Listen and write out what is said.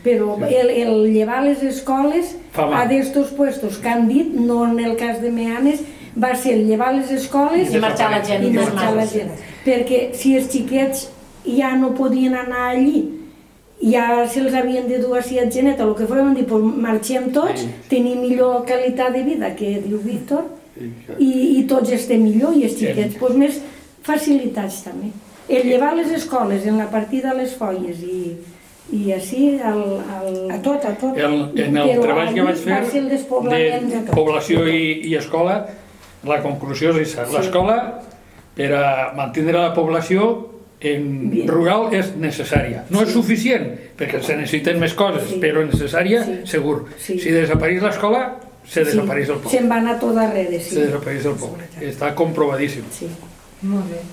però el llevar les escoles a d'estos puestos que han dit, no en el cas de Meanes, va ser el llevar les escoles i marxar la gent. Perquè si els xiquets ja no podien anar allí, ja se'ls havien de dur a Siatgeneta, el que farem dir, marxem tots, tenim millor qualitat de vida, que diu Víctor, i tots estem millor, i els xiquets, més facilitats també. El llevar les escoles en la partida de les Folles i així, a tot. En el treball que vaig fer de població i escola, la conclusió és aquesta. L'escola, per a mantenir la població rural, és necessària. No és suficient, perquè se necessiten més coses, però necessària, segur. Si desapareix l'escola, se desapareix el poble. Se'n va anar tot darrere, sí. Se desapareix el poble. Està comprovadíssim. Sí. Molt bé.